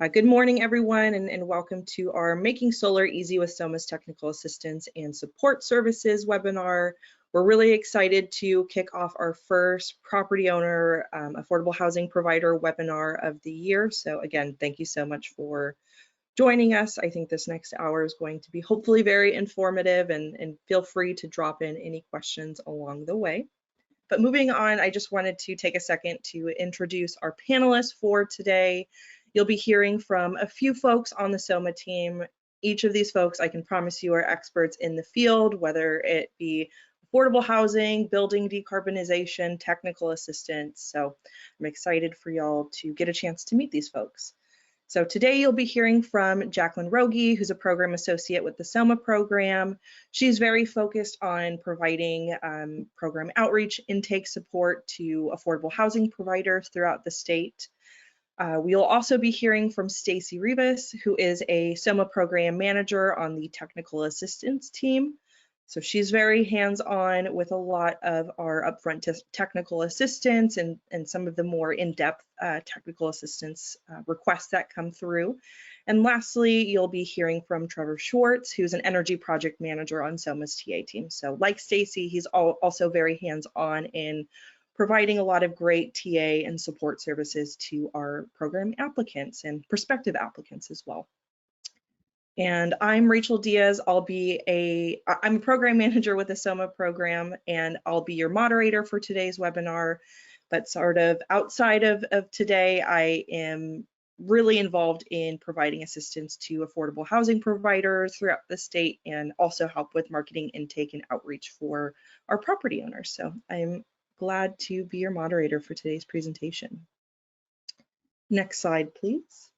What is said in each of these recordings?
Good morning, everyone, and welcome to our Making Solar Easy with SOMAH's Technical Assistance and Support Services webinar. We're really excited to kick off our first property owner affordable housing provider webinar of the year. So again, thank you so much for joining us. I think this next hour is going to be hopefully very informative, and feel free to drop in any questions along the way. But moving on, I just wanted to take a second to introduce our panelists for today. You'll be hearing from a few folks on the SOMAH team. Each of these folks, I can promise you, are experts in the field, whether it be affordable housing, building decarbonization, technical assistance. So I'm excited for y'all to get a chance to meet these folks. So today you'll be hearing from Jacqueline Rogie, who's a program associate with the SOMAH program. She's very focused on providing program outreach, intake support to affordable housing providers throughout the state. We'll also be hearing from Stacy Rivas, who is a SOMAH program manager on the technical assistance team. So she's very hands-on with a lot of our upfront technical assistance and some of the more in-depth technical assistance requests that come through. And lastly, you'll be hearing from Trevor Schwartz, who's an energy project manager on SOMAH's TA team. So like Stacy, he's also very hands-on in providing a lot of great TA and support services to our program applicants and prospective applicants as well. And I'm Rachel Diaz. I'm a program manager with the SOMAH program, and I'll be your moderator for today's webinar. But sort of outside of today, I am really involved in providing assistance to affordable housing providers throughout the state, and also help with marketing intake and outreach for our property owners. So I'm glad to be your moderator for today's presentation. Next slide, please.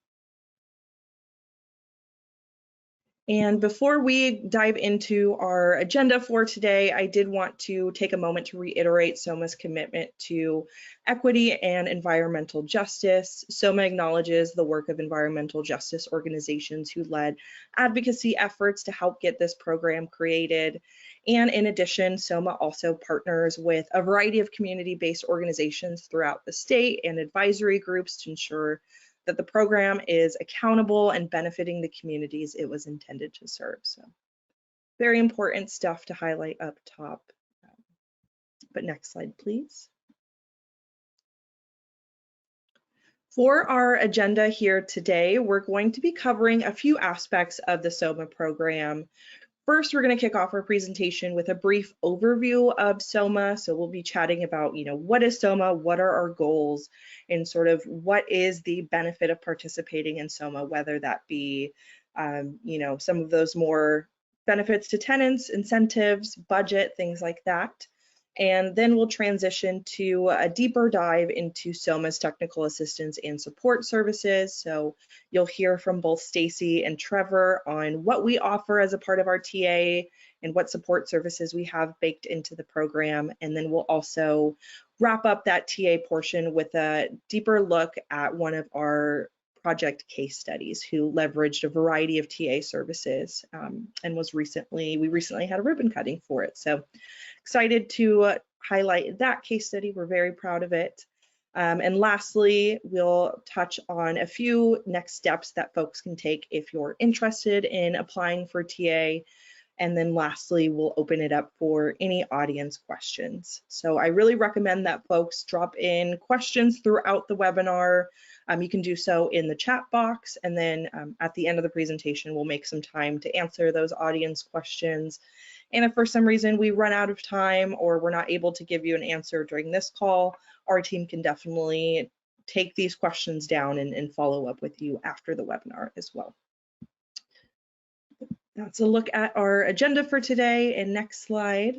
And before we dive into our agenda for today, I did want to take a moment to reiterate SOMAH's commitment to equity and environmental justice. SOMAH acknowledges the work of environmental justice organizations who led advocacy efforts to help get this program created. And in addition, SOMAH also partners with a variety of community-based organizations throughout the state and advisory groups to ensure that the program is accountable and benefiting the communities it was intended to serve. So very important stuff to highlight up top. But next slide, please. For our agenda here today, we're going to be covering a few aspects of the SOMAH program. First, we're going to kick off our presentation with a brief overview of SOMAH. So we'll be chatting about, what is SOMAH, what are our goals, and sort of what is the benefit of participating in SOMAH, whether that be, some of those more benefits to tenants, incentives, budget, things like that. And then we'll transition to a deeper dive into SOMAH's technical assistance and support services. So you'll hear from both Stacy and Trevor on what we offer as a part of our TA and what support services we have baked into the program. And then we'll also wrap up that TA portion with a deeper look at one of our project case studies who leveraged a variety of TA services and we recently had a ribbon cutting for it. So excited to highlight that case study. We're very proud of it. And lastly, we'll touch on a few next steps that folks can take if you're interested in applying for TA. And then lastly, we'll open it up for any audience questions. So I really recommend that folks drop in questions throughout the webinar. You can do so in the chat box, and then at the end of the presentation, we'll make some time to answer those audience questions. And if for some reason we run out of time or we're not able to give you an answer during this call, our team can definitely take these questions down and follow up with you after the webinar as well. That's a look at our agenda for today. And next slide.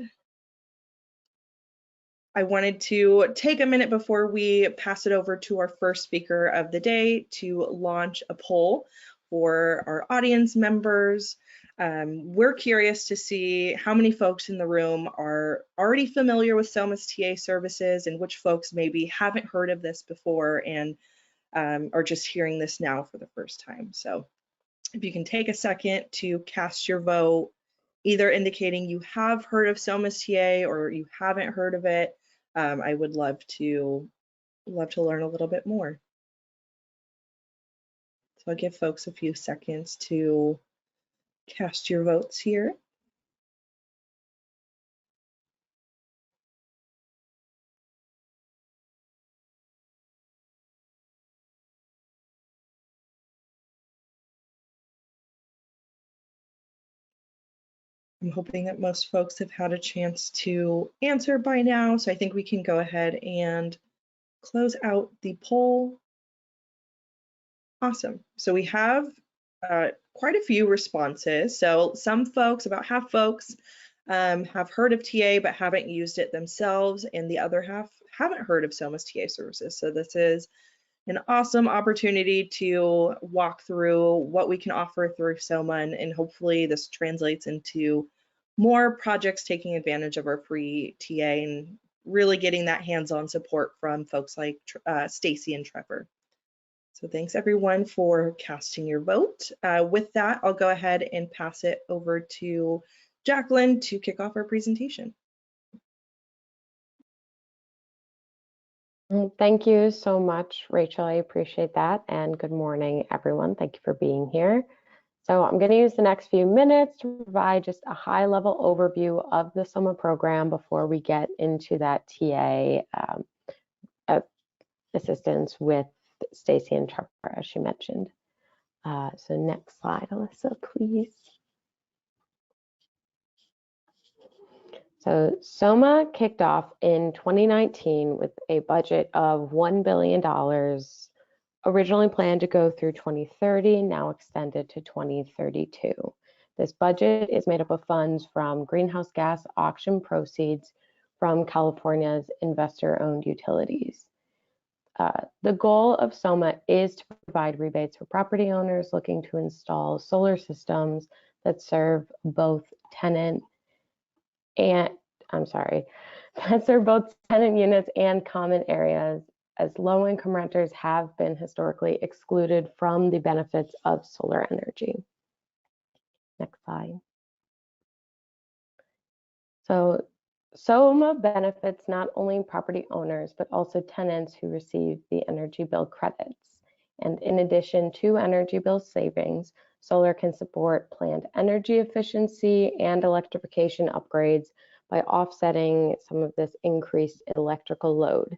I wanted to take a minute before we pass it over to our first speaker of the day to launch a poll for our audience members. We're curious to see how many folks in the room are already familiar with SOMAH's TA services and which folks maybe haven't heard of this before and are just hearing this now for the first time. So if you can take a second to cast your vote, either indicating you have heard of SOMAH's TA or you haven't heard of it, I would love to learn a little bit more. So I'll give folks a few seconds to cast your votes here. I'm hoping that most folks have had a chance to answer by now, so I think we can go ahead and close out the poll. Awesome. So we have quite a few responses. So some folks, about half folks, have heard of TA but haven't used it themselves, and the other half haven't heard of SOMAH's TA services. So this is an awesome opportunity to walk through what we can offer through SOMAH, and hopefully this translates into more projects taking advantage of our free TA and really getting that hands-on support from folks like Stacy and Trevor. So thanks everyone for casting your vote. With that, I'll go ahead and pass it over to Jacqueline to kick off our presentation. Thank you so much, Rachel. I appreciate that. And good morning, everyone. Thank you for being here. So I'm going to use the next few minutes to provide just a high-level overview of the SOMAH program before we get into that TA assistance with Stacy and Trevor, as she mentioned. So next slide, Alyssa, please. So SOMAH kicked off in 2019 with a budget of $1 billion, originally planned to go through 2030, now extended to 2032. This budget is made up of funds from greenhouse gas auction proceeds from California's investor-owned utilities. The goal of SOMAH is to provide rebates for property owners looking to install solar systems that serve both tenant units and common areas, as low-income renters have been historically excluded from the benefits of solar energy. Next slide. So SOMAH benefits not only property owners, but also tenants who receive the energy bill credits. And in addition to energy bill savings, solar can support planned energy efficiency and electrification upgrades by offsetting some of this increased electrical load.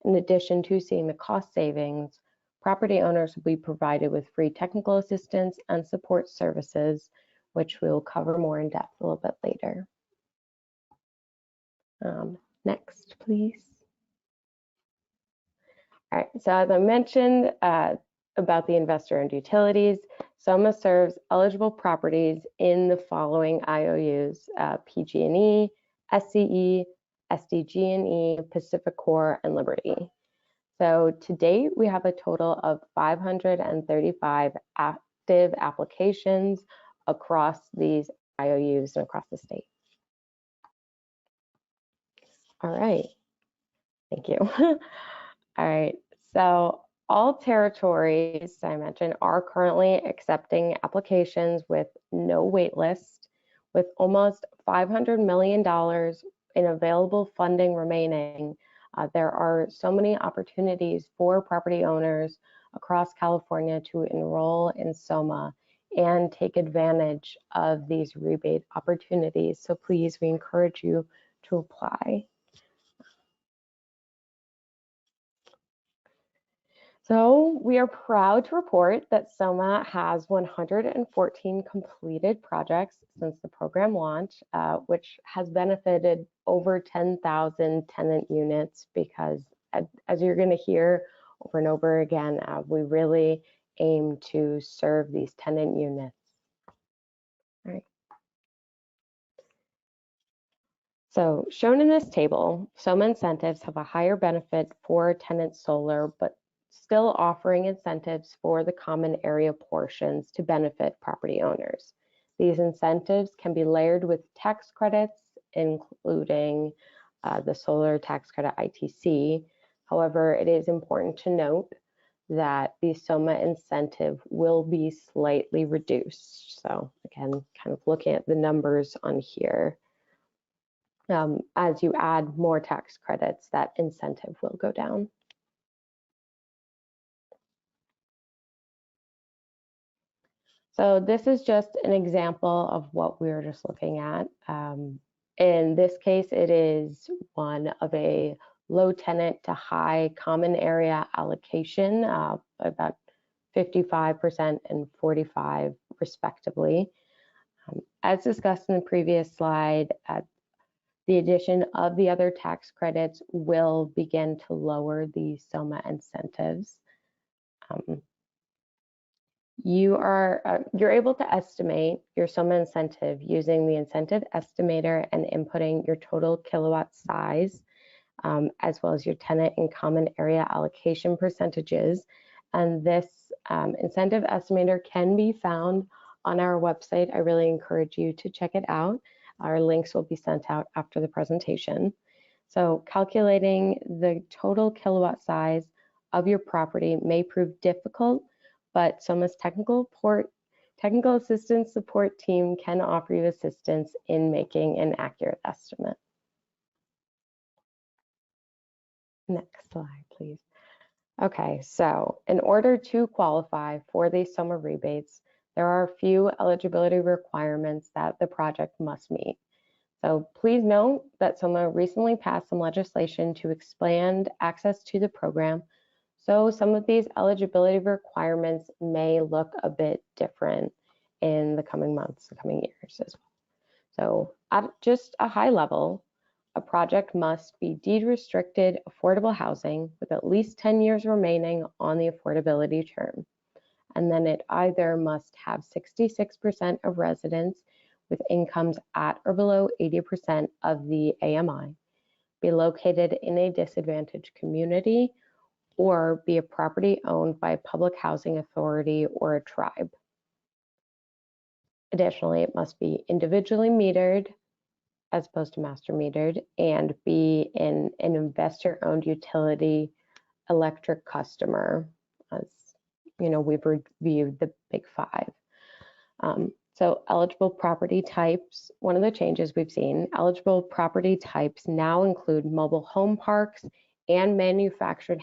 In addition to seeing the cost savings, property owners will be provided with free technical assistance and support services, which we'll cover more in depth a little bit later. Next, please. All right, so as I mentioned about the investor-owned utilities, SOMAH serves eligible properties in the following IOUs: PG&E, SCE, SDG&E, Pacific Core, and Liberty. So to date, we have a total of 535 active applications across these IOUs and across the state. All right, thank you. All right, so all territories, I mentioned, are currently accepting applications with no wait list, with almost $500 million in available funding remaining. There are so many opportunities for property owners across California to enroll in SOMAH and take advantage of these rebate opportunities. So please, we encourage you to apply. So we are proud to report that SOMAH has 114 completed projects since the program launch, which has benefited over 10,000 tenant units, because as you're going to hear over and over again, we really aim to serve these tenant units. All right. So shown in this table, SOMAH incentives have a higher benefit for tenant solar, but still offering incentives for the common area portions to benefit property owners. These incentives can be layered with tax credits, including the solar tax credit ITC. However, it is important to note that the SOMAH incentive will be slightly reduced. So again, kind of looking at the numbers on here, as you add more tax credits, that incentive will go down. So this is just an example of what we were just looking at. In this case, it is one of a low tenant to high common area allocation, about 55% and 45% respectively. As discussed in the previous slide, the addition of the other tax credits will begin to lower the SOMAH incentives. You're able to estimate your SOMAH incentive using the incentive estimator and inputting your total kilowatt size, as well as your tenant and common area allocation percentages. And this incentive estimator can be found on our website. I really encourage you to check it out. Our links will be sent out after the presentation. So calculating the total kilowatt size of your property may prove difficult, but SOMAH's technical assistance support team can offer you assistance in making an accurate estimate. Next slide, please. Okay, so in order to qualify for the SOMAH rebates, there are a few eligibility requirements that the project must meet. So please note that SOMAH recently passed some legislation to expand access to the program. So some of these eligibility requirements may look a bit different in the coming months, the coming years as well. So at just a high level, a project must be deed-restricted affordable housing with at least 10 years remaining on the affordability term. And then it either must have 66% of residents with incomes at or below 80% of the AMI, be located in a disadvantaged community, or be a property owned by a public housing authority or a tribe. Additionally, it must be individually metered as opposed to master metered, and be in an investor-owned utility electric customer. As you know, we've reviewed the big five. So eligible property types, one of the changes we've seen, eligible property types now include mobile home parks and manufactured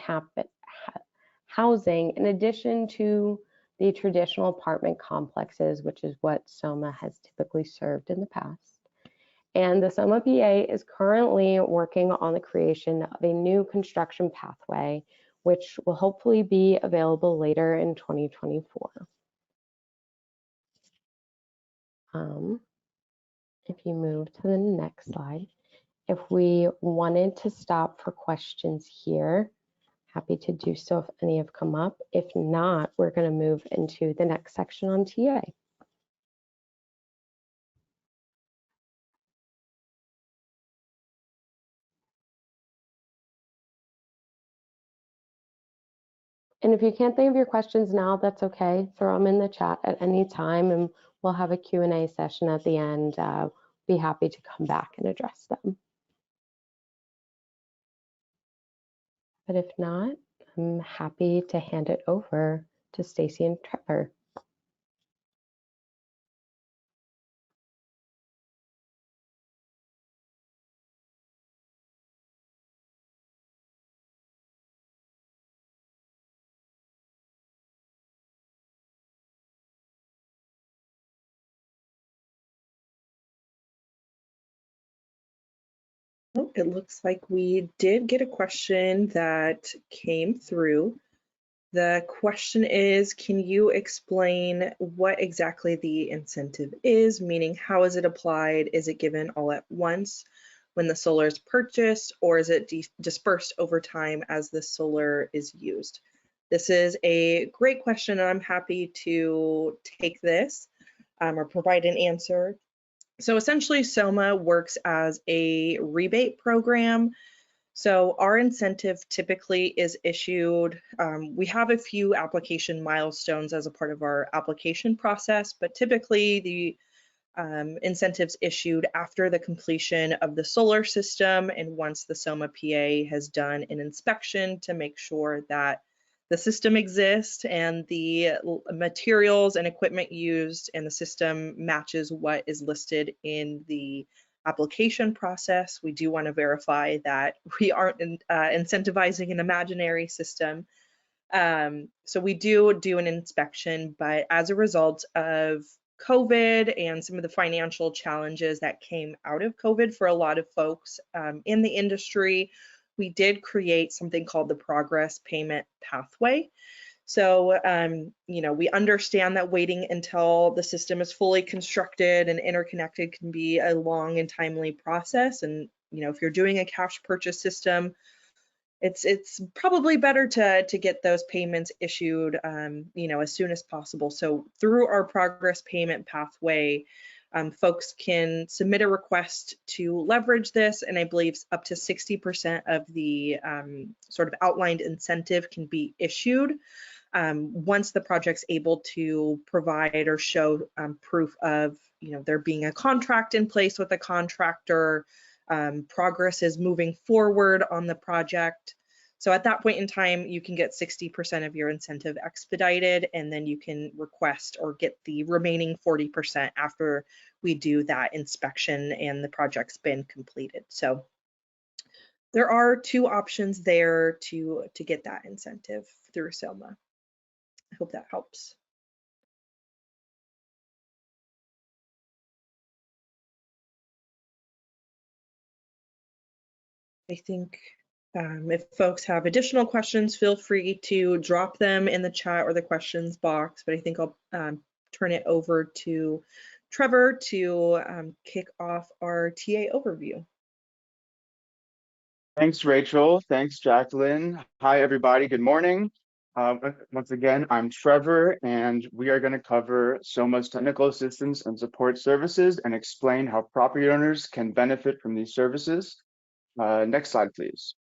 housing, in addition to the traditional apartment complexes, which is what SOMAH has typically served in the past. And the SOMAH PA is currently working on the creation of a new construction pathway, which will hopefully be available later in 2024. If you move to the next slide, if we wanted to stop for questions here, happy to do so if any have come up. If not, we're going to move into the next section on TA. And if you can't think of your questions now, that's okay. Throw them in the chat at any time, and we'll have a Q&A session at the end. Be happy to come back and address them. But if not, I'm happy to hand it over to Stacy and Trevor. Oh, it looks like we did get a question that came through. The question is, can you explain what exactly the incentive is, meaning how is it applied? Is it given all at once when the solar is purchased, or is it dispersed over time as the solar is used? This is a great question, and I'm happy to take this or provide an answer. So essentially, SOMAH works as a rebate program. So our incentive typically is issued, we have a few application milestones as a part of our application process, but typically the incentives issued after the completion of the solar system and once the SOMAH PA has done an inspection to make sure that the system exists and the materials and equipment used in the system matches what is listed in the application process. We do want to verify that we aren't incentivizing an imaginary system. So we do an inspection, but as a result of COVID and some of the financial challenges that came out of COVID for a lot of folks in the industry, we did create something called the progress payment pathway. So, we understand that waiting until the system is fully constructed and interconnected can be a long and timely process. And, if you're doing a cash purchase system, it's probably better to get those payments issued, as soon as possible. So through our progress payment pathway, folks can submit a request to leverage this, and I believe up to 60% of the sort of outlined incentive can be issued once the project's able to provide or show proof of, there being a contract in place with a contractor, progress is moving forward on the project. So at that point in time, you can get 60% of your incentive expedited, and then you can request or get the remaining 40% after we do that inspection and the project's been completed. So there are two options there to get that incentive through SOMAH. I hope that helps. I think if folks have additional questions, feel free to drop them in the chat or the questions box, but I think I'll turn it over to Trevor to kick off our TA overview. Thanks, Rachel. Thanks, Jacqueline. Hi, everybody. Good morning. Once again, I'm Trevor, and we are going to cover SOMAH's technical assistance and support services and explain how property owners can benefit from these services. Next slide, please.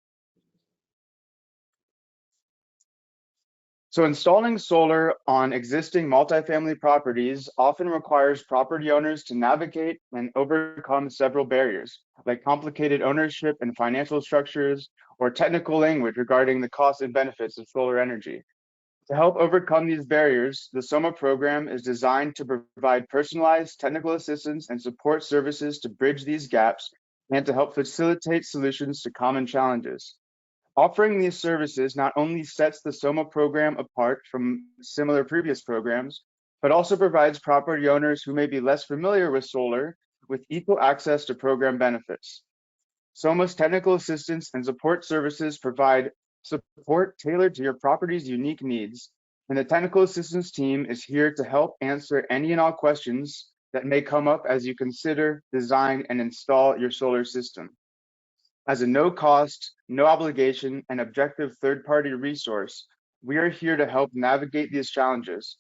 So installing solar on existing multifamily properties often requires property owners to navigate and overcome several barriers, like complicated ownership and financial structures, or technical language regarding the costs and benefits of solar energy. To help overcome these barriers, the SOMAH program is designed to provide personalized technical assistance and support services to bridge these gaps and to help facilitate solutions to common challenges. Offering these services not only sets the SOMAH program apart from similar previous programs, but also provides property owners who may be less familiar with solar with equal access to program benefits. SOMAH's technical assistance and support services provide support tailored to your property's unique needs, and the technical assistance team is here to help answer any and all questions that may come up as you consider, design, and install your solar system. As a no-cost, no-obligation, and objective third-party resource, we are here to help navigate these challenges.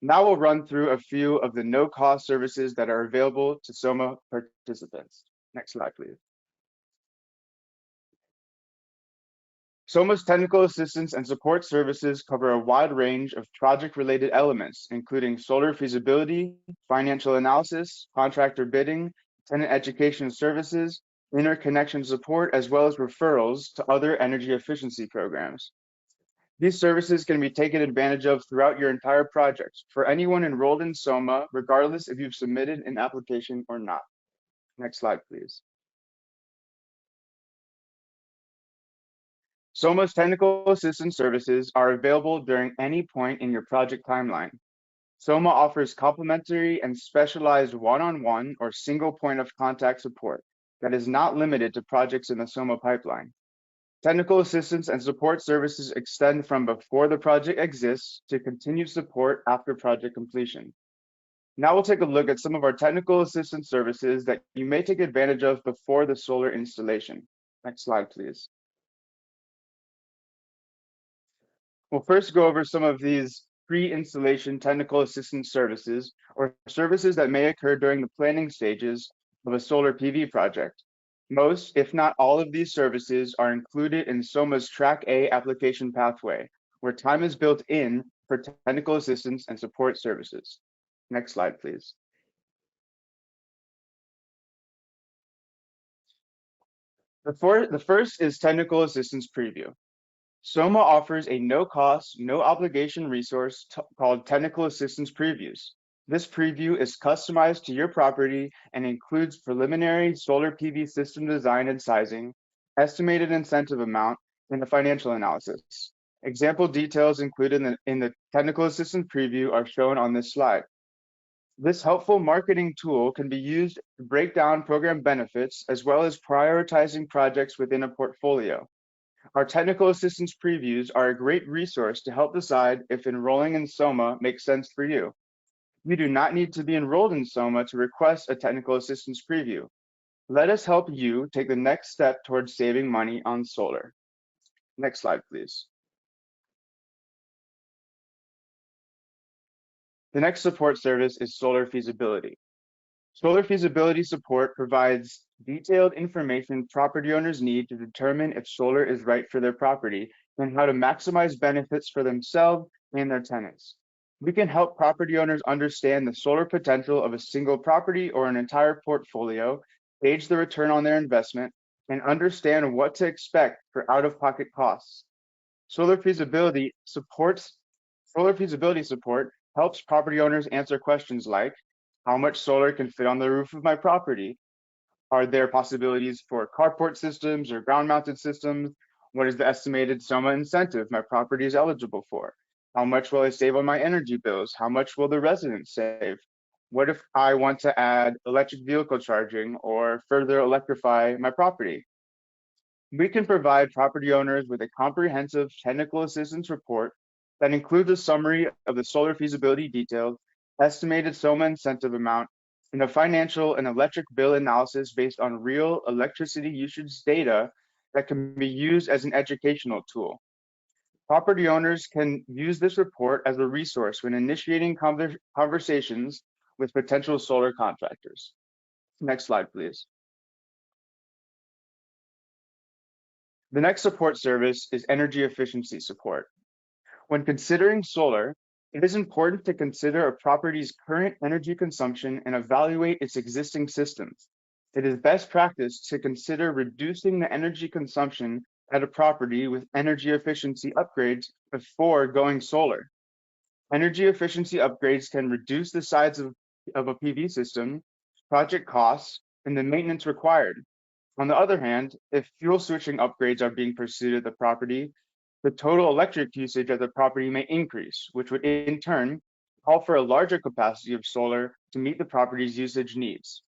Now we'll run through a few of the no-cost services that are available to SOMAH participants. Next slide, please. SOMAH's technical assistance and support services cover a wide range of project-related elements, including solar feasibility, financial analysis, contractor bidding, tenant education services, interconnection support, as well as referrals to other energy efficiency programs. These services can be taken advantage of throughout your entire project for anyone enrolled in SOMAH, regardless if you've submitted an application or not. Next slide, please. SOMAH's technical assistance services are available during any point in your project timeline. SOMAH offers complimentary and specialized one-on-one or single point of contact support that is not limited to projects in the SOMAH pipeline. Technical assistance and support services extend from before the project exists to continued support after project completion. Now we'll take a look at some of our technical assistance services that you may take advantage of before the solar installation. Next slide, please. We'll first go over some of these pre-installation technical assistance services, or services that may occur during the planning stages of a solar PV project. Most, if not all, of these services are included in SOMAH's Track A application pathway, where time is built in for technical assistance and support services. Next slide, please. The first is technical assistance preview. SOMAH offers a no-cost, no-obligation resource called Technical Assistance Previews. This preview is customized to your property and includes preliminary solar PV system design and sizing, estimated incentive amount, and a financial analysis. Example details included in the technical assistance preview are shown on this slide. This helpful marketing tool can be used to break down program benefits as well as prioritizing projects within a portfolio. Our technical assistance previews are a great resource to help decide if enrolling in SOMAH makes sense for you. You do not need to be enrolled in SOMAH to request a technical assistance preview. Let us help you take the next step towards saving money on solar. Next slide, please. The next support service is solar feasibility. Solar feasibility support provides detailed information property owners need to determine if solar is right for their property and how to maximize benefits for themselves and their tenants. We can help property owners understand the solar potential of a single property or an entire portfolio, gauge the return on their investment, and understand what to expect for out-of-pocket costs. Solar feasibility support helps property owners answer questions like, how much solar can fit on the roof of my property? Are there possibilities for carport systems or ground-mounted systems? What is the estimated SOMAH incentive my property is eligible for? How much will I save on my energy bills? How much will the residents save? What if I want to add electric vehicle charging or further electrify my property? We can provide property owners with a comprehensive technical assistance report that includes a summary of the solar feasibility details, estimated SOMAH incentive amount, and a financial and electric bill analysis based on real electricity usage data that can be used as an educational tool. Property owners can use this report as a resource when initiating conversations with potential solar contractors. Next slide, please. The next support service is energy efficiency support. When considering solar, it is important to consider a property's current energy consumption and evaluate its existing systems. It is best practice to consider reducing the energy consumption at a property with energy efficiency upgrades before going solar. Energy efficiency upgrades can reduce the size of a PV system, project costs, and the maintenance required. On the other hand, if fuel switching upgrades are being pursued at the property, the total electric usage at the property may increase, which would in turn call for a larger capacity of solar to meet the property's usage needs.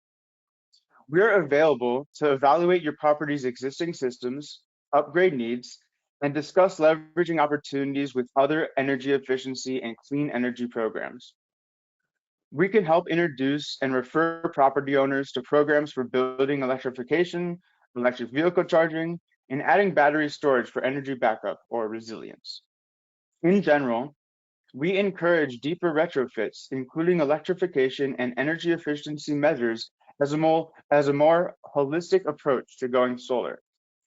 We are available to evaluate your property's existing systems, upgrade needs, and discuss leveraging opportunities with other energy efficiency and clean energy programs. We can help introduce and refer property owners to programs for building electrification, electric vehicle charging, and adding battery storage for energy backup or resilience. In general, we encourage deeper retrofits, including electrification and energy efficiency measures as a more holistic approach to going solar.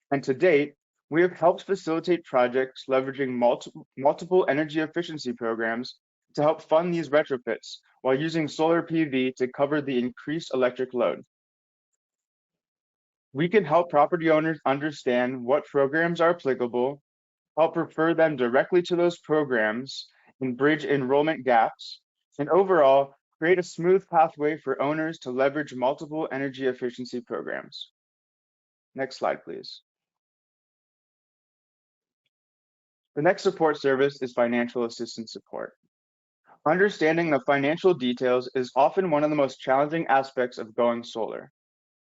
And to date, we have helped facilitate projects leveraging multiple energy efficiency programs to help fund these retrofits while using solar PV to cover the increased electric load. We can help property owners understand what programs are applicable, help refer them directly to those programs, and bridge enrollment gaps, and overall, create a smooth pathway for owners to leverage multiple energy efficiency programs. Next slide, please. The next support service is financial assistance support. Understanding the financial details is often one of the most challenging aspects of going solar.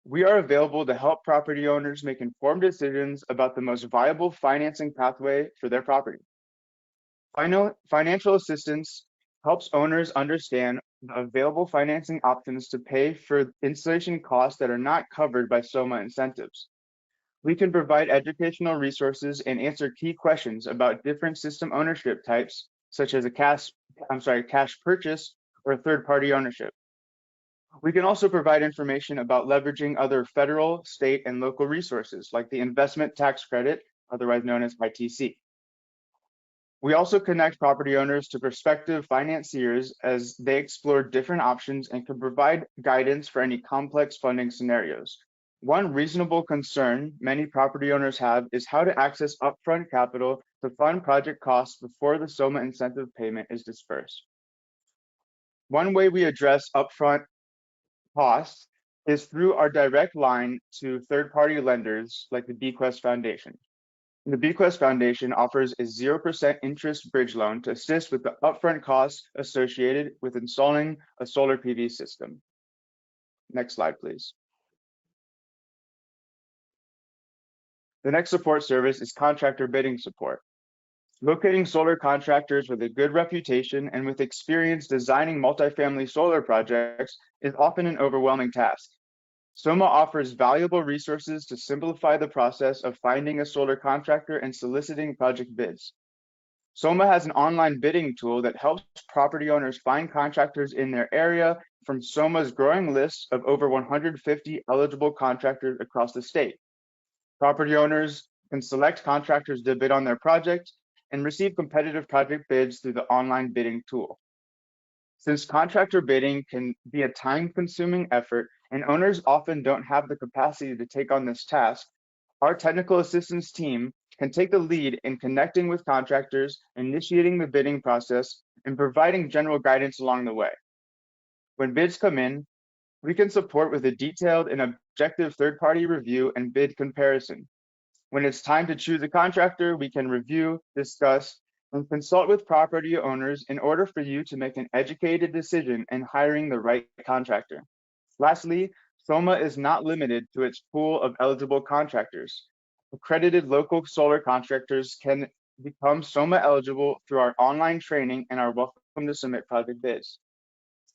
We are available to help property owners make informed decisions about the most viable financing pathway for their property. Financial assistance helps owners understand the available financing options to pay for installation costs that are not covered by SOMAH incentives. We can provide educational resources and answer key questions about different system ownership types, such as a cash purchase or third-party ownership. We can also provide information about leveraging other federal, state, and local resources like the Investment Tax Credit, otherwise known as ITC. We also connect property owners to prospective financiers as they explore different options and can provide guidance for any complex funding scenarios. One reasonable concern many property owners have is how to access upfront capital to fund project costs before the SOMAH incentive payment is dispersed. One way we address upfront costs is through our direct line to third-party lenders like the Bequest Foundation. The Bequest Foundation offers a 0% interest bridge loan to assist with the upfront costs associated with installing a solar PV system. Next slide, please. The next support service is contractor bidding support. Locating solar contractors with a good reputation and with experience designing multifamily solar projects is often an overwhelming task. SOMAH offers valuable resources to simplify the process of finding a solar contractor and soliciting project bids. SOMAH has an online bidding tool that helps property owners find contractors in their area from SOMAH's growing list of over 150 eligible contractors across the state. Property owners can select contractors to bid on their project and receive competitive project bids through the online bidding tool. Since contractor bidding can be a time-consuming effort and owners often don't have the capacity to take on this task, our technical assistance team can take the lead in connecting with contractors, initiating the bidding process, and providing general guidance along the way. When bids come in, we can support with a detailed and objective third-party review and bid comparison. When it's time to choose a contractor, we can review, discuss, and consult with property owners in order for you to make an educated decision in hiring the right contractor. Lastly, SOMAH is not limited to its pool of eligible contractors. Accredited local solar contractors can become SOMAH eligible through our online training and are welcome to submit project bids.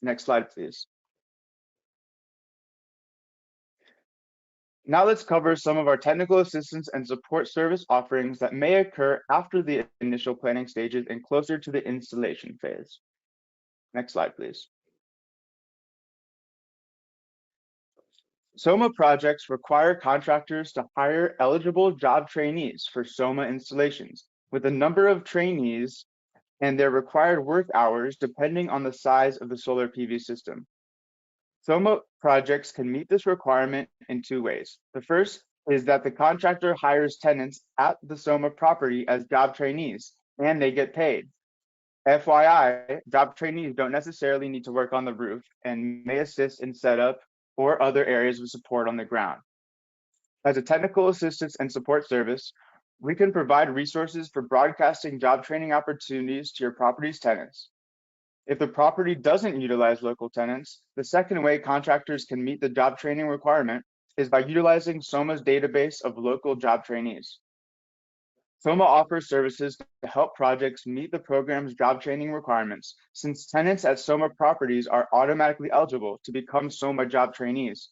Next slide, please. Now let's cover some of our technical assistance and support service offerings that may occur after the initial planning stages and closer to the installation phase. Next slide, please. SOMAH projects require contractors to hire eligible job trainees for SOMAH installations, with a number of trainees and their required work hours depending on the size of the solar PV system. SOMAH projects can meet this requirement in two ways. The first is that the contractor hires tenants at the SOMAH property as job trainees, and they get paid. FYI, job trainees don't necessarily need to work on the roof and may assist in setup or other areas of support on the ground. As a technical assistance and support service, we can provide resources for broadcasting job training opportunities to your property's tenants. If the property doesn't utilize local tenants, the second way contractors can meet the job training requirement is by utilizing SOMAH's database of local job trainees. SOMAH offers services to help projects meet the program's job training requirements, since tenants at SOMAH properties are automatically eligible to become SOMAH job trainees.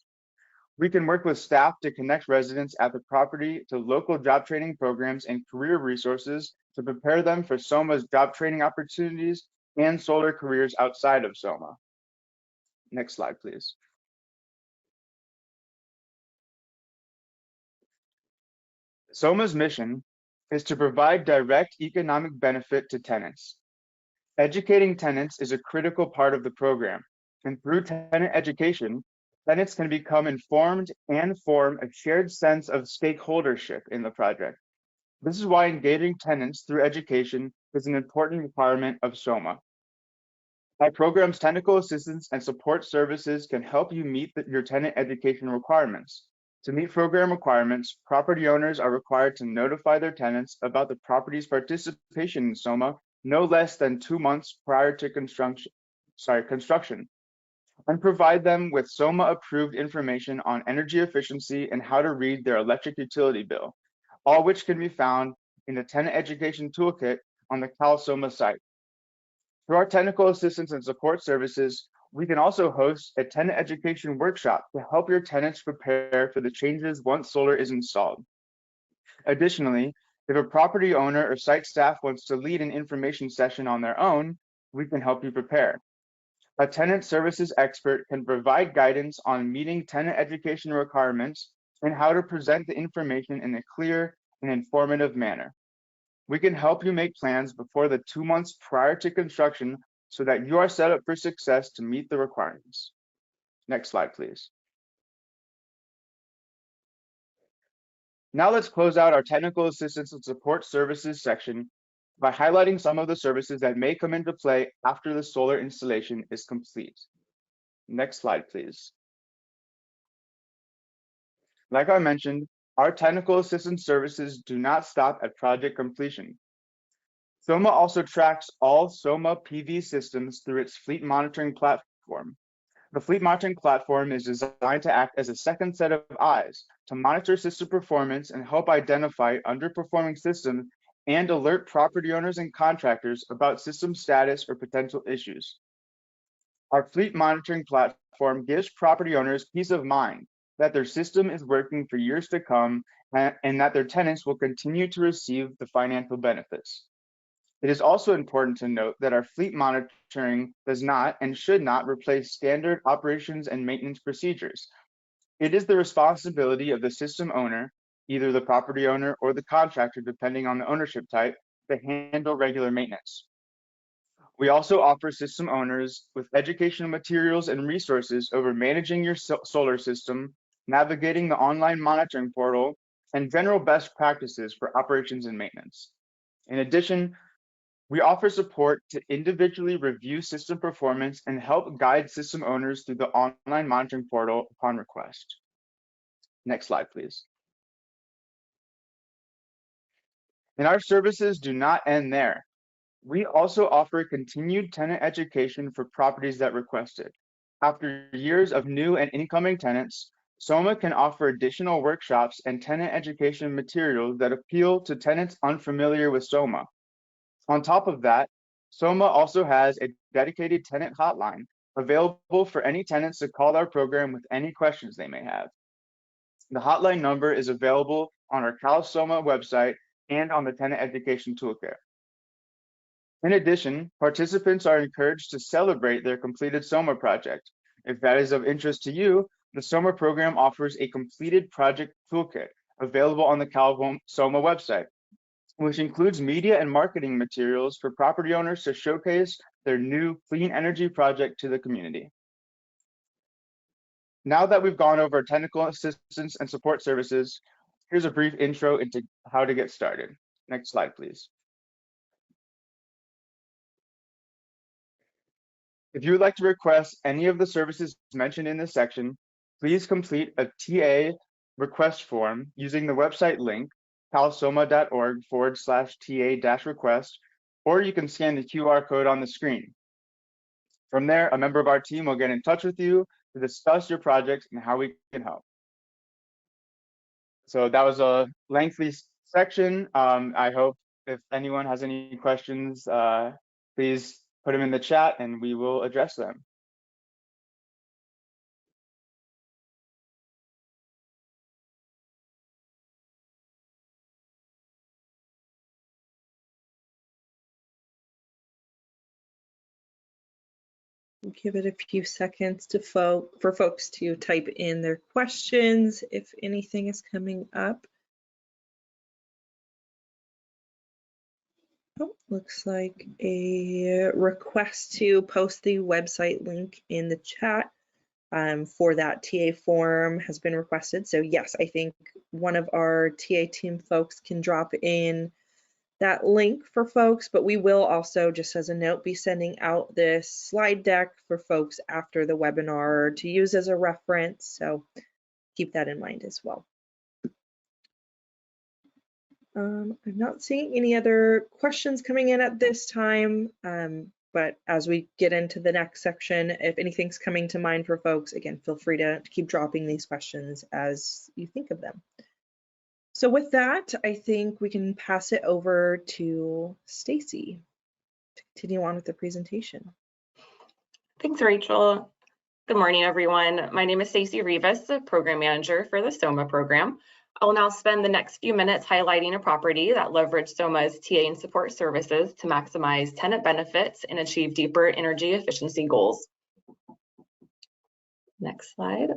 We can work with staff to connect residents at the property to local job training programs and career resources to prepare them for SOMAH's job training opportunities and solar careers outside of SOMAH. Next slide, please. SOMAH's mission is to provide direct economic benefit to tenants. Educating tenants is a critical part of the program, and through tenant education, tenants can become informed and form a shared sense of stakeholdership in the project. This is why engaging tenants through education is an important requirement of SOMAH. Our program's technical assistance and support services can help you meet your tenant education requirements. To meet program requirements, property owners are required to notify their tenants about the property's participation in SOMAH no less than 2 months prior to construction, and provide them with SOMAH-approved information on energy efficiency and how to read their electric utility bill, all which can be found in the Tenant Education Toolkit on the CalSOMAH site. Through our technical assistance and support services, we can also host a tenant education workshop to help your tenants prepare for the changes once solar is installed. Additionally, if a property owner or site staff wants to lead an information session on their own, we can help you prepare. A tenant services expert can provide guidance on meeting tenant education requirements and how to present the information in a clear and informative manner. We can help you make plans before the 2 months prior to construction so that you are set up for success to meet the requirements. Next slide, please. Now let's close out our technical assistance and support services section by highlighting some of the services that may come into play after the solar installation is complete. Next slide, please. Like I mentioned, Our technical assistance services do not stop at project completion. SOMAH also tracks all SOMAH PV systems through its fleet monitoring platform. The fleet monitoring platform is designed to act as a second set of eyes to monitor system performance and help identify underperforming systems and alert property owners and contractors about system status or potential issues. Our fleet monitoring platform gives property owners peace of mind that their system is working for years to come and that their tenants will continue to receive the financial benefits. It is also important to note that our fleet monitoring does not and should not replace standard operations and maintenance procedures. It is the responsibility of the system owner, either the property owner or the contractor, depending on the ownership type, to handle regular maintenance. We also offer system owners with educational materials and resources over managing your solar system, navigating the online monitoring portal, and general best practices for operations and maintenance. In addition, we offer support to individually review system performance and help guide system owners through the online monitoring portal upon request. Next slide, please. And our services do not end there. We also offer continued tenant education for properties that request it. After years of new and incoming tenants, SOMAH can offer additional workshops and tenant education materials that appeal to tenants unfamiliar with SOMAH. On top of that, SOMAH also has a dedicated tenant hotline available for any tenants to call our program with any questions they may have. The hotline number is available on our CalSOMAH website and on the tenant education toolkit. In addition, participants are encouraged to celebrate their completed SOMAH project. If that is of interest to you, the SOMAH program offers a completed project toolkit available on the CalSOMAH website, which includes media and marketing materials for property owners to showcase their new clean energy project to the community. Now that we've gone over technical assistance and support services, here's a brief intro into how to get started. Next slide, please. If you would like to request any of the services mentioned in this section, please complete a TA request form using the website link, calsomah.org/TA-request, or you can scan the QR code on the screen. From there, a member of our team will get in touch with you to discuss your project and how we can help. So that was a lengthy section. I hope if anyone has any questions, please put them in the chat and we will address them. Give it a few seconds to for folks to type in their questions if anything is coming up. Oh, looks like a request to post the website link in the chat for that TA form has been requested. So yes, I think one of our TA team folks can drop in that link for folks, but we will also, just as a note, be sending out this slide deck for folks after the webinar to use as a reference. So keep that in mind as well. I'm not seeing any other questions coming in at this time, but as we get into the next section, if anything's coming to mind for folks, again, feel free to keep dropping these questions as you think of them. So with that, I think we can pass it over to Stacy to continue on with the presentation. Thanks, Rachel. Good morning, everyone. My name is Stacy Rivas, the Program Manager for the SOMAH program. I will now spend the next few minutes highlighting a property that leveraged SOMAH's TA and support services to maximize tenant benefits and achieve deeper energy efficiency goals. Next slide.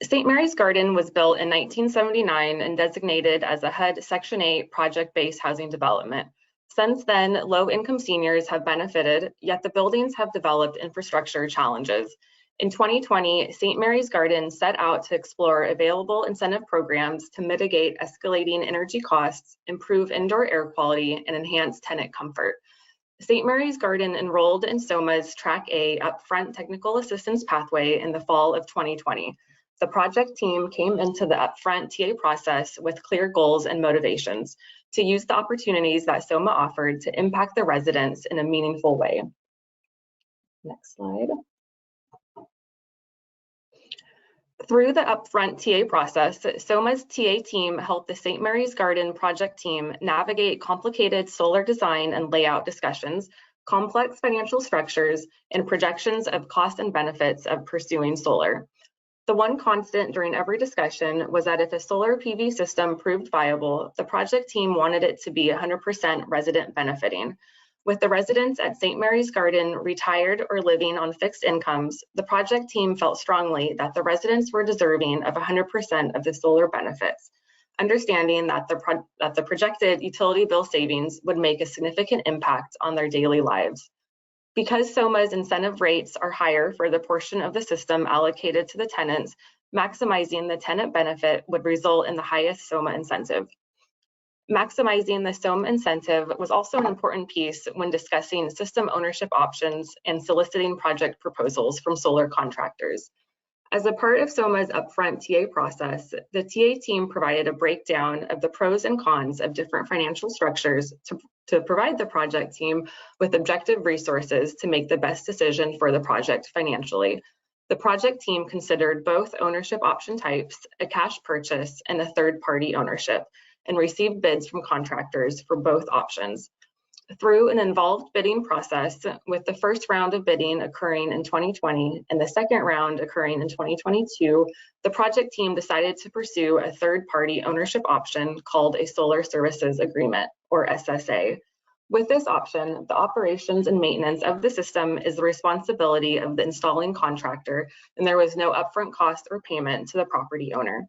St. Mary's Garden was built in 1979 and designated as a HUD Section 8 project-based housing development. Since then, low-income seniors have benefited, yet the buildings have developed infrastructure challenges. In 2020, St. Mary's Garden set out to explore available incentive programs to mitigate escalating energy costs, improve indoor air quality, and enhance tenant comfort. St. Mary's Garden enrolled in SOMAH's Track A Upfront Technical Assistance Pathway in the fall of 2020. The project team came into the upfront TA process with clear goals and motivations to use the opportunities that SOMAH offered to impact the residents in a meaningful way. Next slide. Through the upfront TA process, SOMAH's TA team helped the St. Mary's Garden project team navigate complicated solar design and layout discussions, complex financial structures, and projections of cost and benefits of pursuing solar. The one constant during every discussion was that if a solar PV system proved viable, the project team wanted it to be 100% resident benefiting. With the residents at St. Mary's Garden retired or living on fixed incomes, the project team felt strongly that the residents were deserving of 100% of the solar benefits, understanding that the projected utility bill savings would make a significant impact on their daily lives. Because SOMAH's incentive rates are higher for the portion of the system allocated to the tenants, maximizing the tenant benefit would result in the highest SOMAH incentive. Maximizing the SOMAH incentive was also an important piece when discussing system ownership options and soliciting project proposals from solar contractors. As a part of SOMAH's upfront TA process, the TA team provided a breakdown of the pros and cons of different financial structures to provide the project team with objective resources to make the best decision for the project financially. The project team considered both ownership option types, a cash purchase, and a third-party ownership, and received bids from contractors for both options. Through an involved bidding process, with the first round of bidding occurring in 2020 and the second round occurring in 2022, the project team decided to pursue a third-party ownership option called a Solar Services Agreement, or SSA. With this option, the operations and maintenance of the system is the responsibility of the installing contractor, and there was no upfront cost or payment to the property owner.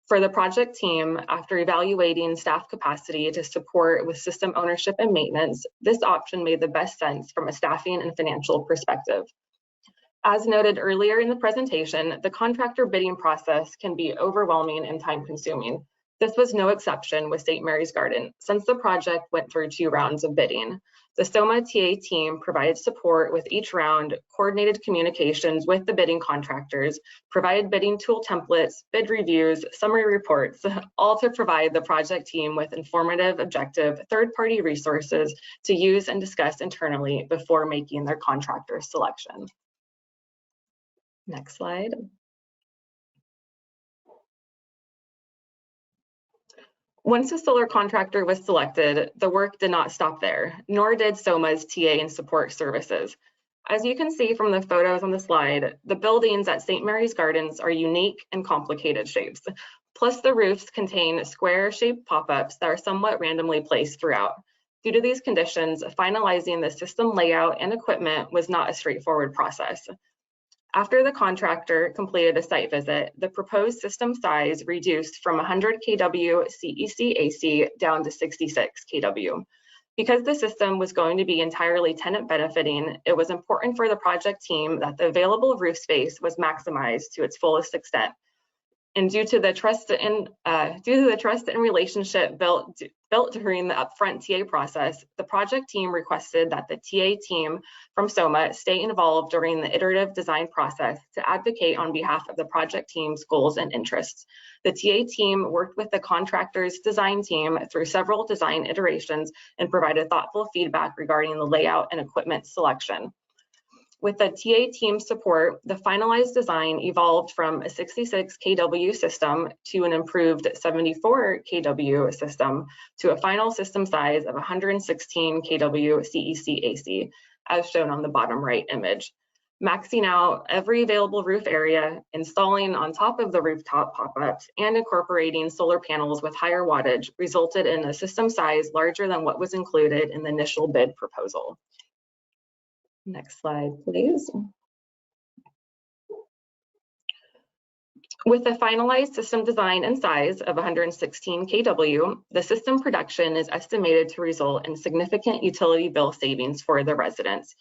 For the project team, after evaluating staff capacity to support with system ownership and maintenance, this option made the best sense from a staffing and financial perspective. As noted earlier in the presentation, the contractor bidding process can be overwhelming and time-consuming. This was no exception with St. Mary's Garden, since the project went through 2 rounds of bidding. The SOMAH TA team provided support with each round, coordinated communications with the bidding contractors, provided bidding tool templates, bid reviews, summary reports, all to provide the project team with informative, objective, third-party resources to use and discuss internally before making their contractor selection. Next slide. Once a solar contractor was selected, the work did not stop there, nor did SOMAH's TA and support services. As you can see from the photos on the slide, the buildings at St. Mary's Gardens are unique and complicated shapes. Plus, the roofs contain square-shaped pop-ups that are somewhat randomly placed throughout. Due to these conditions, finalizing the system layout and equipment was not a straightforward process. After the contractor completed a site visit, the proposed system size reduced from 100 kW CEC AC down to 66 kW. Because the system was going to be entirely tenant benefiting, it was important for the project team that the available roof space was maximized to its fullest extent. And due to the trust and relationship built during the upfront TA process, the project team requested that the TA team from SOMAH stay involved during the iterative design process to advocate on behalf of the project team's goals and interests. The TA team worked with the contractor's design team through several design iterations and provided thoughtful feedback regarding the layout and equipment selection. With the TA team support, the finalized design evolved from a 66 kW system to an improved 74 kW system to a final system size of 116 kW CEC AC, as shown on the bottom right image. Maxing out every available roof area, installing on top of the rooftop pop-ups, and incorporating solar panels with higher wattage resulted in a system size larger than what was included in the initial bid proposal. Next slide, please. With the finalized system design and size of 116 kW, the system production is estimated to result in significant utility bill savings for the residents.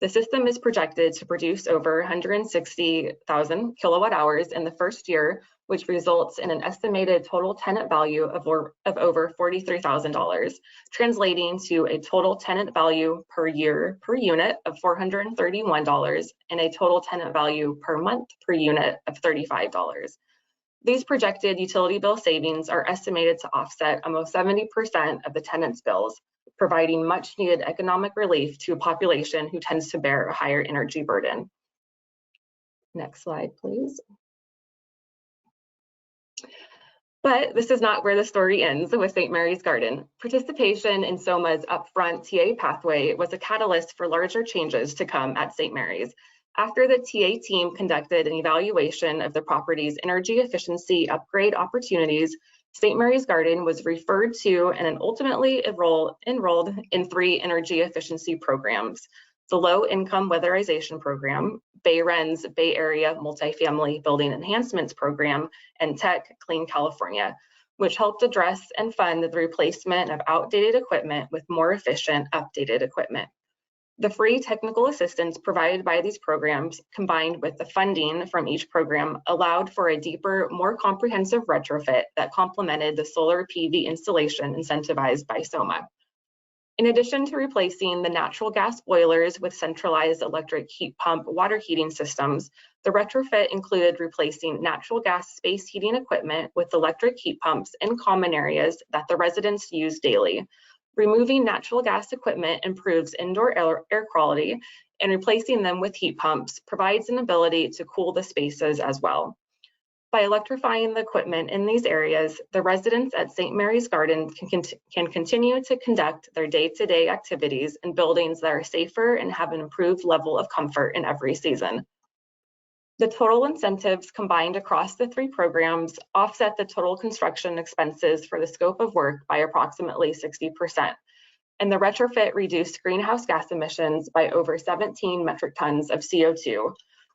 The system is projected to produce over 160,000 kilowatt hours in the first year, which results in an estimated total tenant value of over $43,000, translating to a total tenant value per year per unit of $431 and a total tenant value per month per unit of $35. These projected utility bill savings are estimated to offset almost 70% of the tenants' bills, providing much needed economic relief to a population who tends to bear a higher energy burden. Next slide, please. But this is not where the story ends with St. Mary's Garden. Participation in SOMAH's upfront TA pathway was a catalyst for larger changes to come at St. Mary's. After the TA team conducted an evaluation of the property's energy efficiency upgrade opportunities, St. Mary's Garden was referred to and ultimately enrolled in 3 energy efficiency programs: the Low Income Weatherization Program, BayREN's Bay Area Multifamily Building Enhancements Program, and Tech Clean California, which helped address and fund the replacement of outdated equipment with more efficient, updated equipment. The free technical assistance provided by these programs, combined with the funding from each program, allowed for a deeper, more comprehensive retrofit that complemented the solar PV installation incentivized by SOMAH. In addition to replacing the natural gas boilers with centralized electric heat pump water heating systems, the retrofit included replacing natural gas space heating equipment with electric heat pumps in common areas that the residents use daily. Removing natural gas equipment improves indoor air quality, and replacing them with heat pumps provides an ability to cool the spaces as well. By electrifying the equipment in these areas, the residents at St. Mary's Garden can continue to conduct their day-to-day activities in buildings that are safer and have an improved level of comfort in every season. The total incentives combined across the 3 programs offset the total construction expenses for the scope of work by approximately 60%, and the retrofit reduced greenhouse gas emissions by over 17 metric tons of CO2,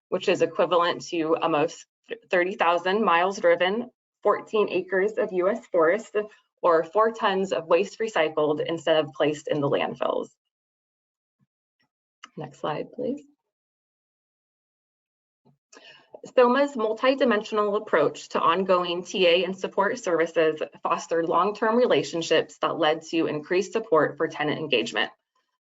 which is equivalent to almost 30,000 miles driven, 14 acres of US forest, or 4 tons of waste recycled instead of placed in the landfills. Next slide, please. SOMAH's multidimensional approach to ongoing TA and support services fostered long-term relationships that led to increased support for tenant engagement.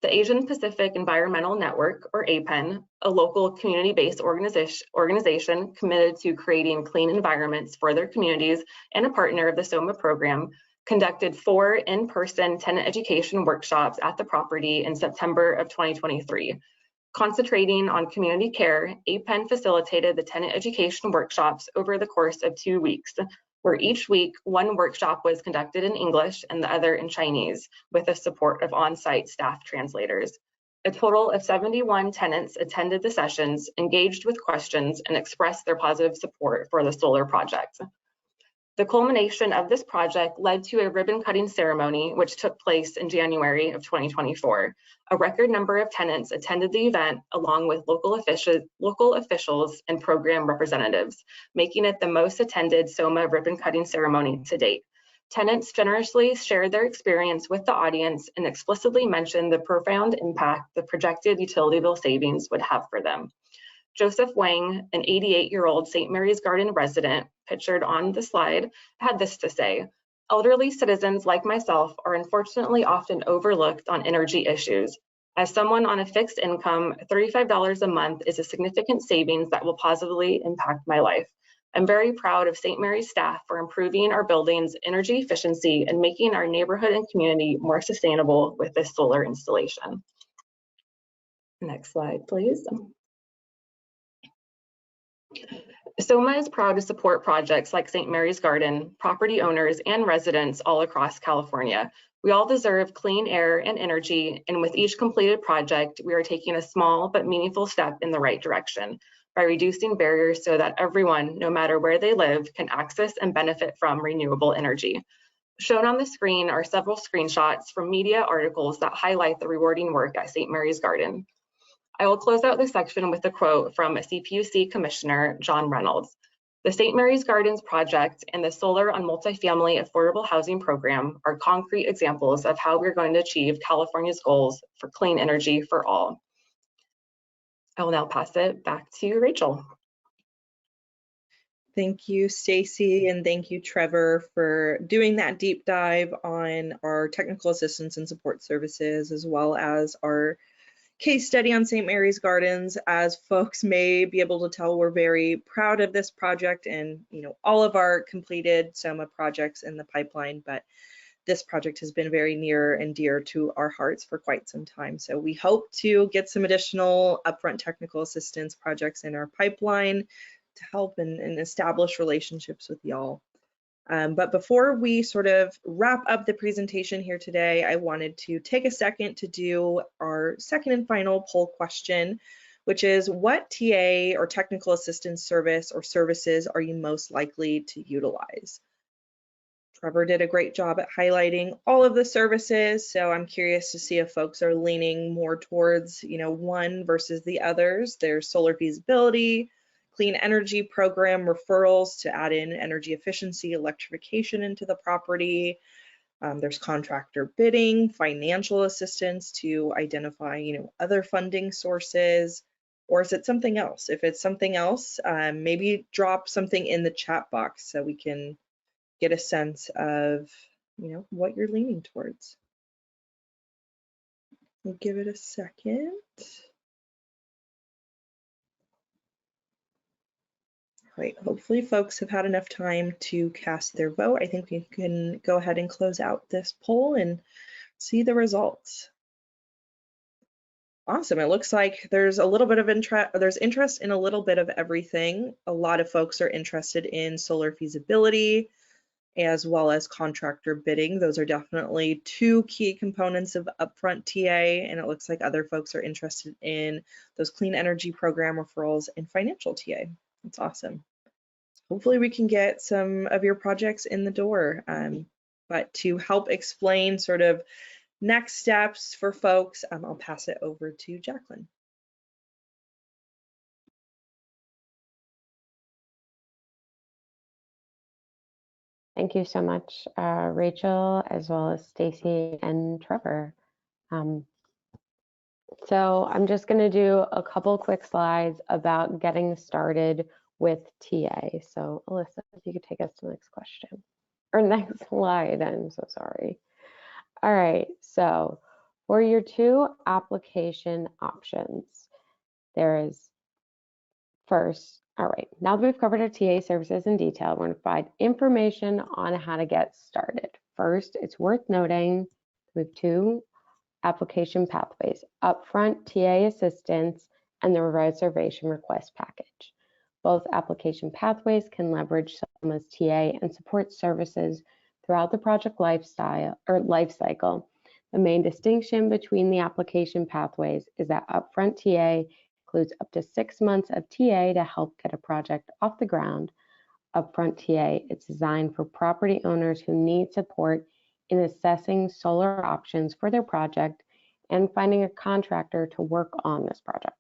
The Asian Pacific Environmental Network, or APEN, a local community-based organization committed to creating clean environments for their communities and a partner of the SOMAH program, conducted 4 in-person tenant education workshops at the property in September of 2023. Concentrating on community care, APEN facilitated the tenant education workshops over the course of 2 weeks, where each week 1 workshop was conducted in English and the other in Chinese, with the support of on-site staff translators. A total of 71 tenants attended the sessions, engaged with questions, and expressed their positive support for the solar project. The culmination of this project led to a ribbon-cutting ceremony, which took place in January of 2024. A record number of tenants attended the event, along with local officials and program representatives, making it the most attended SOMAH ribbon-cutting ceremony to date. Tenants generously shared their experience with the audience and explicitly mentioned the profound impact the projected utility bill savings would have for them. Joseph Wang, an 88-year-old St. Mary's Garden resident, pictured on the slide, had this to say: "Elderly citizens like myself are unfortunately often overlooked on energy issues. As someone on a fixed income, $35 a month is a significant savings that will positively impact my life. I'm very proud of St. Mary's staff for improving our building's energy efficiency and making our neighborhood and community more sustainable with this solar installation." Next slide, please. SOMAH is proud to support projects like St. Mary's Garden, property owners, and residents all across California. We all deserve clean air and energy, and with each completed project, we are taking a small but meaningful step in the right direction by reducing barriers so that everyone, no matter where they live, can access and benefit from renewable energy. Shown on the screen are several screenshots from media articles that highlight the rewarding work at St. Mary's Garden. I will close out this section with a quote from CPUC Commissioner John Reynolds. "The St. Mary's Gardens project and the Solar on Multifamily Affordable Housing program are concrete examples of how we're going to achieve California's goals for clean energy for all." I will now pass it back to Rachel. Thank you, Stacy, and thank you, Trevor, for doing that deep dive on our technical assistance and support services, as well as our case study on St. Mary's Gardens. As folks may be able to tell, we're very proud of this project and all of our completed SOMAH projects in the pipeline, but this project has been very near and dear to our hearts for quite some time. So we hope to get some additional upfront technical assistance projects in our pipeline to help and establish relationships with y'all. But before we sort of wrap up the presentation here today, I wanted to take a second to do our second and final poll question, which is, what TA or technical assistance service or services are you most likely to utilize? Trevor did a great job at highlighting all of the services, so I'm curious to see if folks are leaning more towards, one versus the others. There's solar feasibility, clean energy program referrals to add in energy efficiency, electrification into the property. There's contractor bidding, financial assistance to identify, other funding sources, or is it something else? If it's something else, maybe drop something in the chat box so we can get a sense of, what you're leaning towards. We'll give it a second. Right, hopefully folks have had enough time to cast their vote. I think we can go ahead and close out this poll and see the results. Awesome, it looks like there's a little bit of interest in a little bit of everything. A lot of folks are interested in solar feasibility as well as contractor bidding. Those are definitely two key components of upfront TA, and it looks like other folks are interested in those clean energy program referrals and financial TA. That's awesome. Hopefully we can get some of your projects in the door. But to help explain sort of next steps for folks, I'll pass it over to Jacqueline. Thank you so much, Rachel, as well as Stacy and Trevor. So I'm just going to do a couple quick slides about getting started with TA. So Alyssa, if you could take us to the next question or next slide. I'm so sorry. All right, so for your two application options, there is first, all right, now that we've covered our TA services in detail, we're going to provide information on how to get started. First, it's worth noting we have two application pathways, upfront TA assistance and the reservation request package. Both application pathways can leverage SOMAH's TA and support services throughout the project life cycle. The main distinction between the application pathways is that upfront TA includes up to 6 months of TA to help get a project off the ground. Upfront TA is designed for property owners who need support in assessing solar options for their project and finding a contractor to work on this project.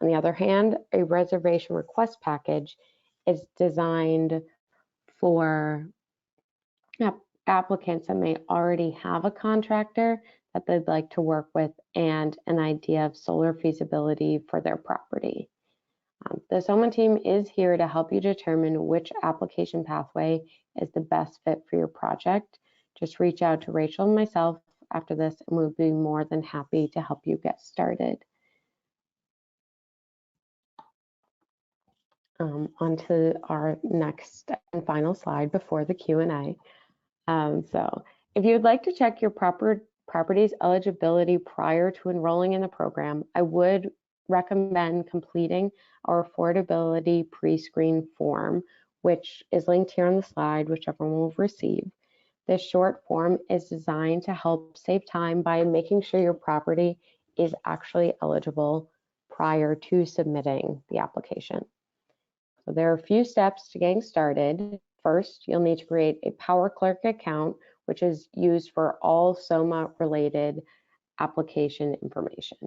On the other hand, a reservation request package is designed for applicants that may already have a contractor that they'd like to work with and an idea of solar feasibility for their property. The SOMAH team is here to help you determine which application pathway is the best fit for your project. Just reach out to Rachel and myself after this, and we'll be more than happy to help you get started. On to our next and final slide before the Q&A. So if you would like to check your property's eligibility prior to enrolling in the program, I would recommend completing our affordability pre-screen form, which is linked here on the slide, which everyone will receive. This short form is designed to help save time by making sure your property is actually eligible prior to submitting the application. So there are a few steps to getting started. First, you'll need to create a Power Clerk account, which is used for all SOMAH related application information.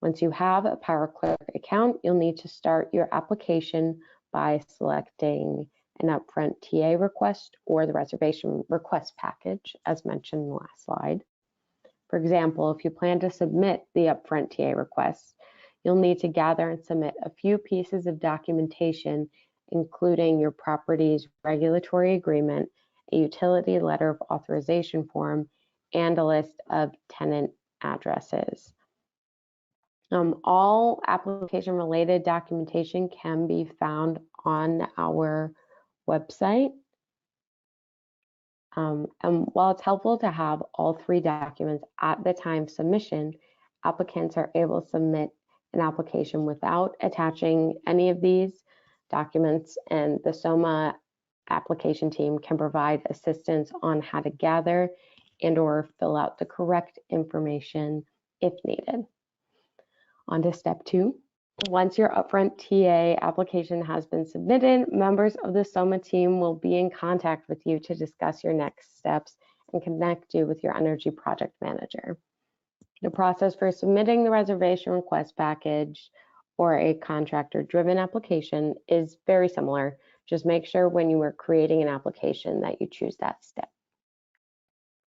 Once you have a Power Clerk account, you'll need to start your application by selecting an upfront TA request or the reservation request package, as mentioned in the last slide. For example, if you plan to submit the upfront TA request, you'll need to gather and submit a few pieces of documentation, including your property's regulatory agreement, a utility letter of authorization form, and a list of tenant addresses. All application-related documentation can be found on our website. And while it's helpful to have all 3 documents at the time of submission, applicants are able to submit an application without attaching any of these documents, and the SOMAH application team can provide assistance on how to gather and/or fill out the correct information if needed. On to step 2. Once your upfront TA application has been submitted, members of the SOMAH team will be in contact with you to discuss your next steps and connect you with your energy project manager. The process for submitting the reservation request package or a contractor-driven application is very similar. Just make sure when you are creating an application that you choose that step.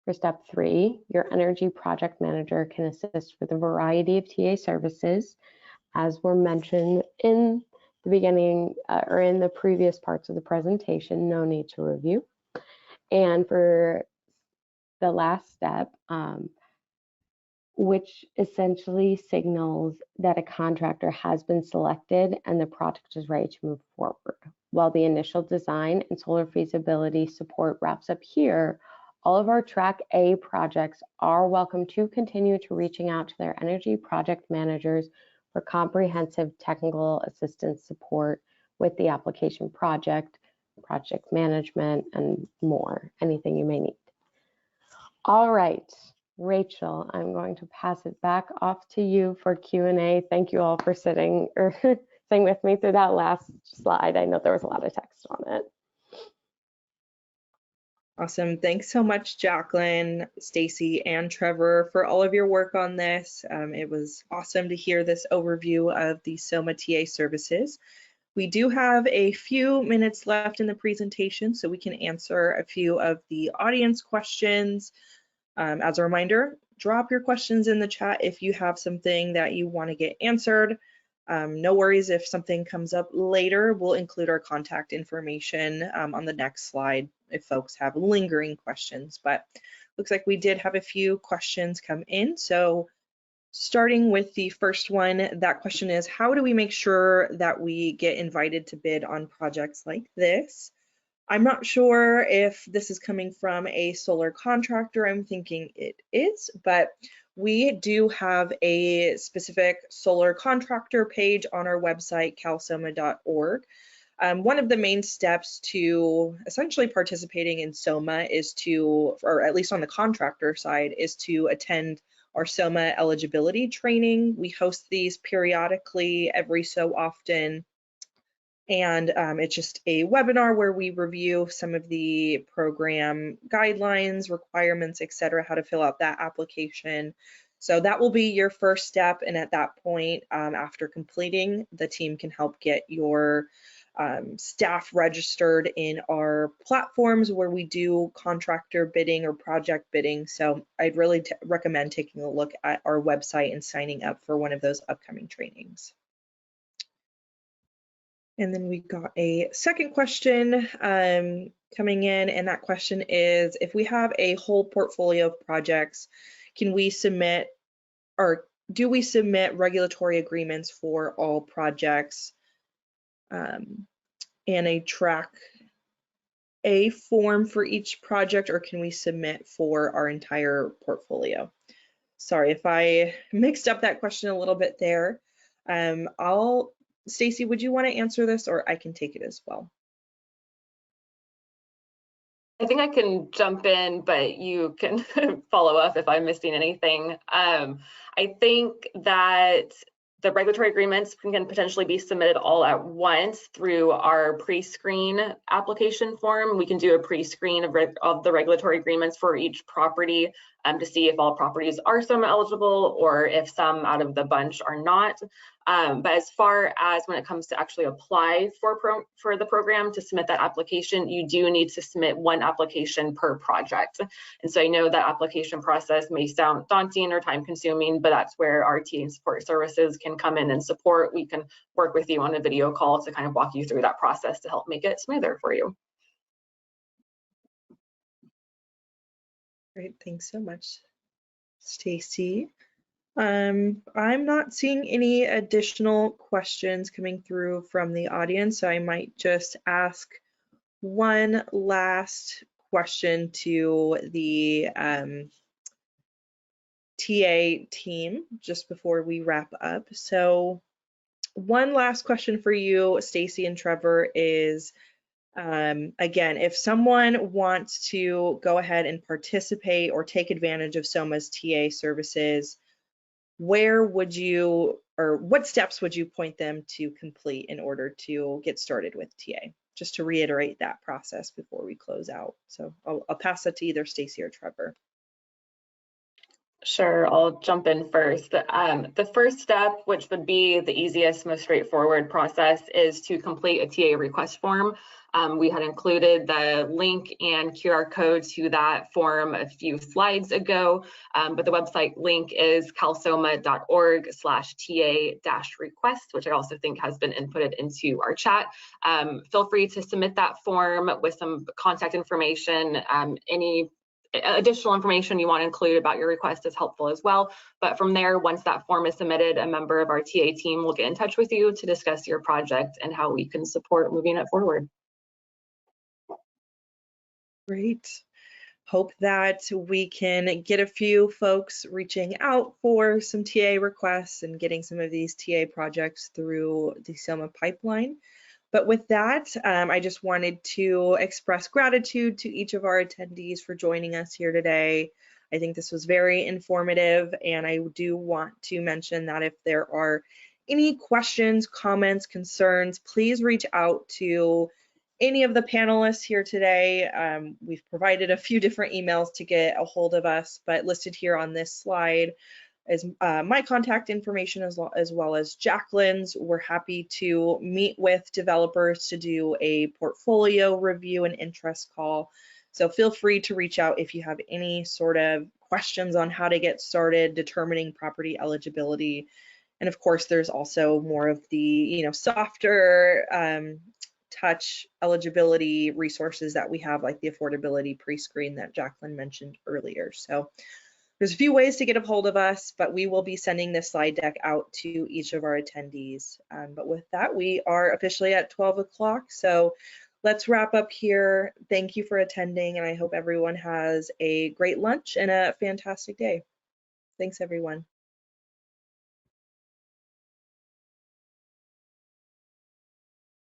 For step 3, your energy project manager can assist with a variety of TA services, as were mentioned in the beginning or in the previous parts of the presentation. No need to review. And for the last step, which essentially signals that a contractor has been selected and the project is ready to move forward. While the initial design and solar feasibility support wraps up here, all of our Track A projects are welcome to continue to reaching out to their energy project managers for comprehensive technical assistance support with the application project management, and more, anything you may need. All right, Rachel, I'm going to pass it back off to you for Q&A. Thank you all for sitting with me through that last slide. I know there was a lot of text on it. Awesome. Thanks so much, Jacqueline, Stacy, and Trevor for all of your work on this. It was awesome to hear this overview of the SOMAH TA services. We do have a few minutes left in the presentation, so we can answer a few of the audience questions. As a reminder, drop your questions in the chat if you have something that you want to get answered. No worries if something comes up later. We'll include our contact information on the next slide if folks have lingering questions, but looks like we did have a few questions come in. So starting with the first one, that question is, how do we make sure that we get invited to bid on projects like this? I'm not sure if this is coming from a solar contractor. I'm thinking it is, but we do have a specific solar contractor page on our website, calsomah.org. One of the main steps to essentially participating in SOMAH is to, or at least on the contractor side, is to attend our SOMAH eligibility training. We host these periodically every so often. And it's just a webinar where we review some of the program guidelines, requirements, etc., how to fill out that application. So that will be your first step. And at that point, after completing, the team can help get your staff registered in our platforms where we do contractor bidding or project bidding. So I'd really recommend taking a look at our website and signing up for one of those upcoming trainings. And then we got a second question coming in, and that question is, if we have a whole portfolio of projects, can we submit, or do we submit regulatory agreements for all projects and a Track A form for each project, or can we submit for our entire portfolio? Sorry if I mixed up that question a little bit there. Stacy, would you want to answer this, or I can take it as well? I think I can jump in, but you can follow up if I'm missing anything. I think that the regulatory agreements can potentially be submitted all at once through our pre-screen application form. We can do a pre-screen of the regulatory agreements for each property to see if all properties are SOMAH eligible or if some out of the bunch are not. But as far as when it comes to actually apply for the program to submit that application, you do need to submit one application per project. And so I know that application process may sound daunting or time consuming, but that's where our TA and support services can come in and support. We can work with you on a video call to kind of walk you through that process to help make it smoother for you. Great, thanks so much, Stacy. I'm not seeing any additional questions coming through from the audience, so I might just ask one last question to the TA team just before we wrap up. So one last question for you, Stacy and Trevor, is again, if someone wants to go ahead and participate or take advantage of SOMAH's TA services, where would you, or what steps would you point them to complete in order to get started with TA? Just to reiterate that process before we close out. So I'll pass that to either Stacy or Trevor. Sure, I'll jump in first. The first step, which would be the easiest, most straightforward process, is to complete a TA request form. We had included the link and QR code to that form a few slides ago, but the website link is calsoma.org/TA-request, which I also think has been inputted into our chat. Feel free to submit that form with some contact information. Any additional information you want to include about your request is helpful as well. But from there, once that form is submitted, a member of our TA team will get in touch with you to discuss your project and how we can support moving it forward. Great. Hope that we can get a few folks reaching out for some TA requests and getting some of these TA projects through the SOMAH pipeline. But with that, I just wanted to express gratitude to each of our attendees for joining us here today. I think this was very informative, and I do want to mention that if there are any questions, comments, concerns, please reach out to any of the panelists here today. We've provided a few different emails to get a hold of us, but listed here on this slide is my contact information as well as Jacqueline's. We're happy to meet with developers to do a portfolio review and interest call. So feel free to reach out if you have any sort of questions on how to get started determining property eligibility. And of course, there's also more of the softer touch eligibility resources that we have, like the affordability pre-screen that Jacqueline mentioned earlier. So there's a few ways to get a hold of us, but we will be sending this slide deck out to each of our attendees. But with that, we are officially at 12 o'clock. So let's wrap up here. Thank you for attending, and I hope everyone has a great lunch and a fantastic day. Thanks, everyone.